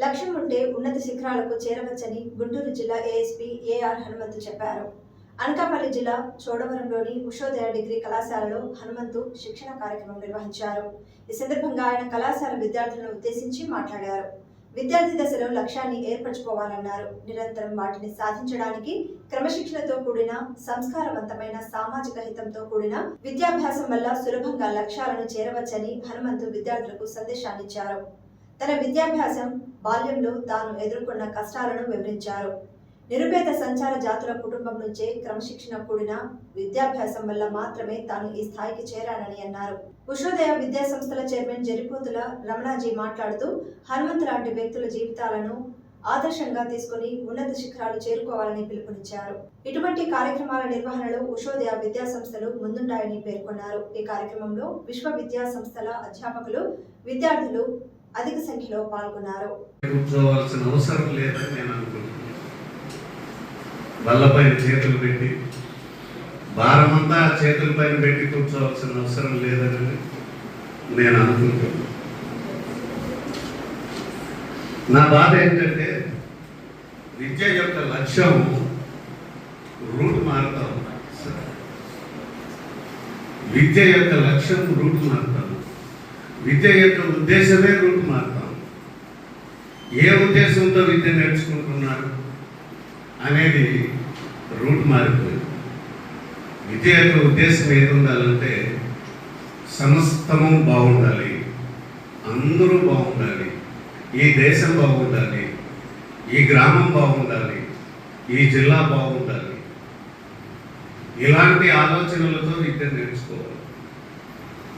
లక్ష్యం ఉంటే ఉన్నత శిఖరాలకు చేరవచ్చని గుంటూరు జిల్లా ఏఎస్పీ ఏఆర్ హనుమంతు చెప్పారు. అనకాపల్లి జిల్లా చోడవరంలోని ఉషోదయ డిగ్రీ కళాశాలలో హనుమంతు శిక్షణ కార్యక్రమం నిర్వహించారు. ఈ సందర్భంగా ఆయన కళాశాల విద్యార్థులను ఉద్దేశించి మాట్లాడారు. విద్యార్థి దశలో లక్ష్యాన్ని ఏర్పరచుకోవాలన్నారు. నిరంతరం వాటిని సాధించడానికి క్రమశిక్షణతో కూడిన సంస్కారవంతమైన సామాజిక హితంతో కూడిన విద్యాభ్యాసం వల్ల సులభంగా లక్ష్యాలను చేరవచ్చని హనుమంతు విద్యార్థులకు సందేశాన్నిచ్చారు. తన విద్యాభ్యాసం బాల్యంలో తాను ఎదుర్కొన్న కష్టాలను వివరించారు. నిరుపేద సంచార జాతుల కుటుంబం నుంచే క్రమశిక్షణ కూడిన విద్యాభ్యాసం వల్ల మాత్రమే తాను ఈ స్థాయికి చేరానని అన్నారు. ఉషోదయ విద్యా సంస్థల చైర్మన్ జరిపోతుల రమణాజీ మాట్లాడుతూ హనుమంతు లాంటి వ్యక్తుల జీవితాలను ఆదర్శంగా తీసుకుని ఉన్నత శిఖరాలు చేరుకోవాలని పిలుపునిచ్చారు. ఇటువంటి కార్యక్రమాల నిర్వహణలో ఉషోదయ విద్యా సంస్థలు ముందుంటాయని పేర్కొన్నారు. ఈ కార్యక్రమంలో విశ్వ విద్యా సంస్థల అధ్యాపకులు, విద్యార్థులు అధిక సంఖ్యలో పాల్గొన్నారు. కూర్చోవాల్సిన అవసరం లేదని నేను అనుకుంటున్నాను. బల్లపైన చేతులు పెట్టి భారమంతా చేతులపైన పెట్టి కూర్చోవాల్సిన అవసరం లేదని నేను అనుకుంటున్నాను. నా బాధ ఏంటంటే విద్య యొక్క లక్ష్యం రూట్ మారుతా ఉంది. విద్య యొక్క లక్ష్యం రూట్ మారుతాం, విద్య యొక్క ఉద్దేశమే రూట్ మారుతాం. ఏ ఉద్దేశంతో విద్య నేర్చుకుంటున్నారు అనేది రూట్ మారిపోయింది. విద్య యొక్క ఉద్దేశం ఏది ఉండాలంటే సమస్తము బాగుండాలి, అందరూ బాగుండాలి, ఈ దేశం బాగుండాలి, ఈ గ్రామం బాగుండాలి, ఈ జిల్లా బాగుండాలి. ఇలాంటి ఆలోచనలతో విద్య నేర్చుకోవాలి.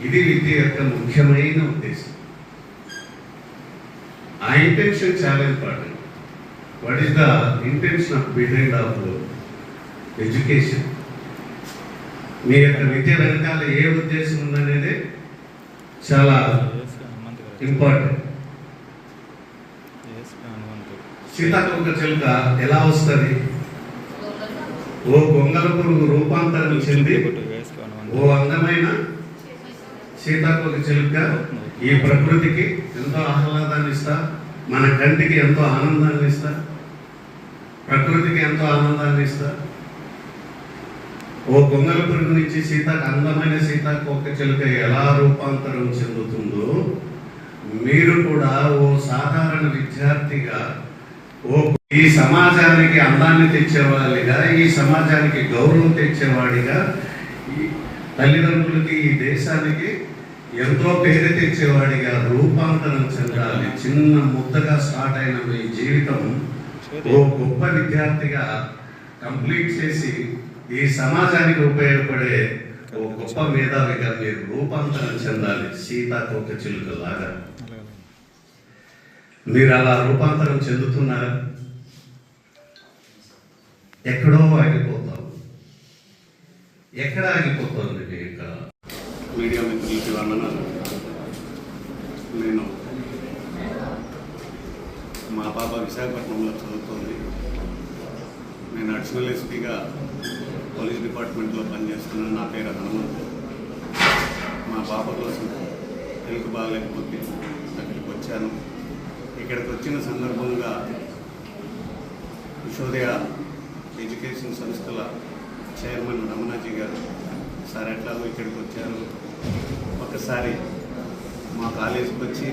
ఇది విద్య యొక్క ముఖ్యమైన ఉద్దేశం. ఆ ఇంటెన్షన్ చాలా important. What is the intention of behind of education? మీ యొక్క విద్య వెనకాల ఏ ఉద్దేశం ఉందనేది చాలా ఇంపార్టెంట్. సీతాకోక చిలుక ఎలా వస్తుంది? ఓ గొంగల పురుగు రూపాంతరం చెంది ఓ అందమైన సీతాకోక చిలుక ఈ ప్రకృతికి ఎంతో ఆహ్లాదాన్ని ఇస్తా, మన కంటికి ఎంతో ఆనందాన్ని ఇస్తా, ప్రకృతికి ఎంతో ఆనందాన్ని ఇస్తా. ఓ గొంగల పురుగు నుంచి అందమైన సీతాకోక చిలుక ఎలా రూపాంతరం చెందుతుందో మీరు కూడా ఓ సాధారణ విద్యార్థిగా ఈ సమాజానికి అందాన్ని తెచ్చేవాడిగా, ఈ సమాజానికి గౌరవం తెచ్చేవాడిగా, తల్లిదండ్రులకి ఈ దేశానికి ఎంతో పేరు తెచ్చేవాడిగా రూపాంతరం చెందాలి. చిన్న ముద్దగా స్టార్ట్ అయిన మీ జీవితం ఓ గొప్ప విద్యార్థిగా కంప్లీట్ చేసి ఈ సమాజానికి ఉపయోగపడే ఓ గొప్ప మేధావిగా మీరు రూపాంతరం చెందాలి. సీతాకోక చిలుకలాగా మీరు అలా రూపాంతరం చెందుతున్నారా? ఎక్కడో ఆగిపోతాం. ఎక్కడ ఆగిపోతుంది? ఇక్కడ మీడియా మిత్రులకి వందనాలు. నేను మా పాప విశాఖపట్నంలో చదువుతుంది. నేను అడిషనల్ ఎస్పీగా పోలీస్ డిపార్ట్మెంట్లో పనిచేస్తున్నాను. నా పేరు హనుమంతు. మా పాప కోసం హెల్త్ బాగాలేకపోతే అక్కడికి వచ్చాను. ఇక్కడికి వచ్చిన సందర్భంగా ఉషోదయ ఎడ్యుకేషన్ సంస్థల చైర్మన్ రమణాజీ గారు, సార్ ఎట్లాగో ఇక్కడికి వచ్చారు, ఒకసారి మా కాలేజీకి వచ్చి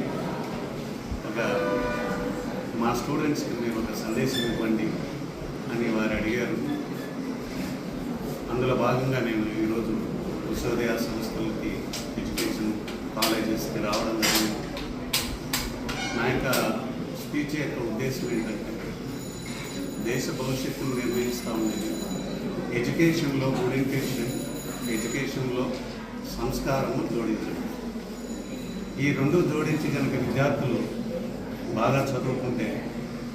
మా స్టూడెంట్స్కి మీరు ఒక సందేశం ఇవ్వండి అని వారు అడిగారు. అందులో భాగంగా నేను ఈరోజు ఉషోదయ సంస్థలకి, ఎడ్యుకేషన్ కాలేజెస్కి రావడం జరిగింది. నా యొక్క స్పీచ్ యొక్క ఉద్దేశం ఏంటంటే దేశ భవిష్యత్తును నిర్ణయిస్తూ ఉండేది ఎడ్యుకేషన్లో ఓరియంటేషన్, ఎడ్యుకేషన్లో సంస్కారము జోడించడం. ఈ రెండు జోడించి కనుక విద్యార్థులు బాగా చదువుకుంటే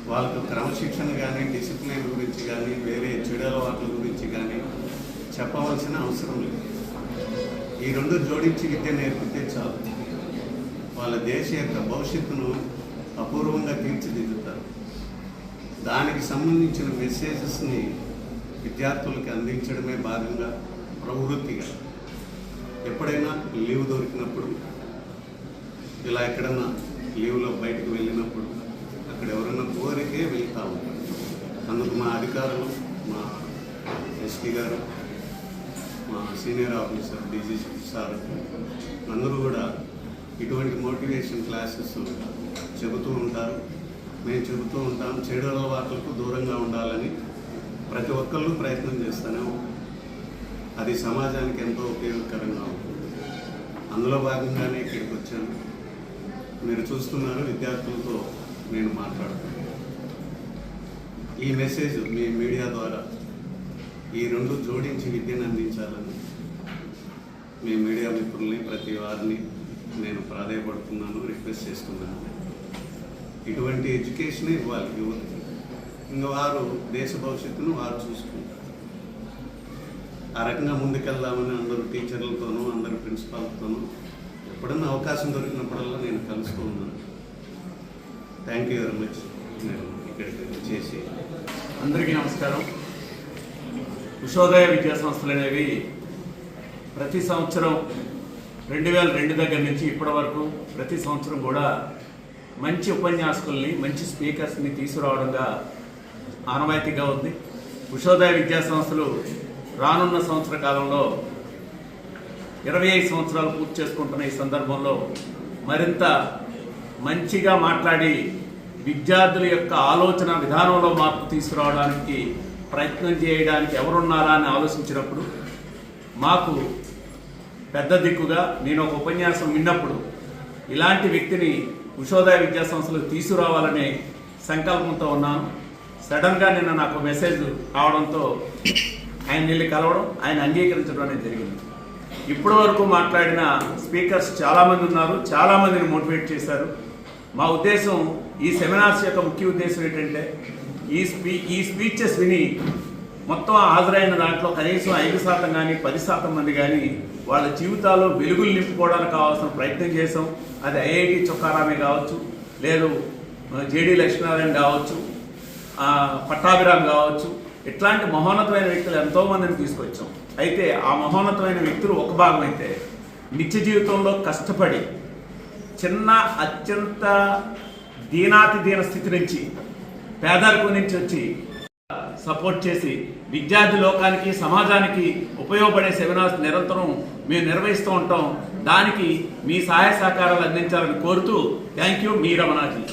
వాళ్ళకు క్రమశిక్షణ కానీ, డిసిప్లిన్ గురించి కానీ, వేరే చెడు అలవాట్ల గురించి కానీ చెప్పవలసిన అవసరం లేదు. ఈ రెండు జోడించి విద్య నేర్పితే చాలు. వాళ్ళ దేశ యొక్క భవిష్యత్తును అపూర్వంగా తీర్చిదిద్దుతారు. దానికి సంబంధించిన మెసేజెస్ని విద్యార్థులకు అందించడమే భాగంగా, ప్రవృత్తిగా ఎప్పుడైనా లీవ్ దొరికినప్పుడు, ఇలా ఎక్కడన్నా లీవ్లో బయటకు వెళ్ళినప్పుడు, అక్కడ అందుకు మా అధికారులు, మా ఎస్పీ గారు, మా సీనియర్ ఆఫీసర్ డీజీ సార్ అందరూ కూడా ఇటువంటి మోటివేషన్ క్లాసెస్ చెబుతూ ఉంటారు. మేము చెబుతూ ఉంటాం, చెడు అలవాట్లకు దూరంగా ఉండాలని ప్రతి ఒక్కళ్ళు ప్రయత్నం చేస్తూనే ఉంటాం. అది సమాజానికి ఎంతో ఉపయోగకరంగా ఉంటుంది. అందులో భాగంగానే ఇక్కడికి వచ్చాను. మీరు చూస్తున్నారు, విద్యార్థులతో నేను మాట్లాడుతున్నాను. ఈ మెసేజ్ మీ మీడియా ద్వారా ఈ రెండు జోడించి విద్యను అందించాలని మీ మీడియా మిత్రుల్ని, ప్రతి వారిని నేను ప్రాధాయపడుతున్నాను, రిక్వెస్ట్ చేస్తున్నాను. ఇటువంటి ఎడ్యుకేషనే ఇవ్వాలి యువతకి. ఇంకా వారు దేశ భవిష్యత్తును వారు చూసుకుంటారు. ఆ రకంగా ముందుకెళ్దామని అందరూ టీచర్లతోనూ, అందరూ ప్రిన్సిపాల్తోనూ ఎప్పుడన్నా అవకాశం దొరికినప్పుడల్లా నేను కలుస్తూ ఉన్నాను. Thank you very much. నేను ఇక్కడికి చేసి అందరికీ నమస్కారం. ఉషోదయ విద్యా సంస్థలు అనేవి ప్రతి సంవత్సరం 2002 దగ్గర నుంచి ఇప్పటి వరకు ప్రతి సంవత్సరం కూడా మంచి ఉపన్యాసకుల్ని, మంచి స్పీకర్స్ని తీసుకురావడంగా ఆనవాయితీగా ఉంది. ఉషోదయ విద్యా సంస్థలు రానున్న సంవత్సర కాలంలో 25 సంవత్సరాలు పూర్తి చేసుకుంటున్న ఈ సందర్భంలో మరింత మంచిగా మాట్లాడి విద్యార్థుల యొక్క ఆలోచన విధానంలో మార్పు తీసుకురావడానికి ప్రయత్నం చేయడానికి ఎవరున్నారా అని ఆలోచించినప్పుడు మాకు పెద్ద దిక్కుగా నేను ఒక ఉపన్యాసం విన్నప్పుడు ఇలాంటి వ్యక్తిని ఉషోదయ విద్యా సంస్థలు తీసుకురావాలనే సంకల్పంతో ఉన్నాను. సడన్గా నిన్న నాకు మెసేజ్ రావడంతో ఆయన వెళ్ళి కలవడం, ఆయన అంగీకరించడం అనేది జరిగింది. ఇప్పటి వరకు మాట్లాడిన స్పీకర్స్ చాలామంది ఉన్నారు, చాలామందిని మోటివేట్ చేశారు. మా ఉద్దేశం, ఈ సెమినార్స్ యొక్క ముఖ్య ఉద్దేశం ఏంటంటే ఈ స్పీచెస్ విని మొత్తం హాజరైన దాంట్లో కనీసం 5% కానీ 10% మంది కానీ వాళ్ళ జీవితాల్లో వెలుగులు నింపుకోవడానికి కావాల్సిన ప్రయత్నం చేసాం. అది ఐఐటి చొక్కారామే కావచ్చు, లేదు జేడి లక్ష్మీనారాయణ కావచ్చు, పట్టాభిరామ్ కావచ్చు, ఇట్లాంటి మహోన్నతమైన వ్యక్తులు ఎంతోమందిని తీసుకొచ్చాం. అయితే ఆ మహోన్నతమైన వ్యక్తులు ఒక భాగం అయితే నిత్య జీవితంలో కష్టపడి చిన్న అత్యంత దీనాతి దీన స్థితి నుంచి, పేదరికం నుంచి వచ్చి సపోర్ట్ చేసి విద్యార్థి లోకానికి, సమాజానికి ఉపయోగపడే సెమినార్స్ నిరంతరం మేము నిర్వహిస్తూ ఉంటాం. దానికి మీ సహాయ సహకారాలు అందించాలని కోరుతూ థ్యాంక్ యూ. మీ రమణాజీ.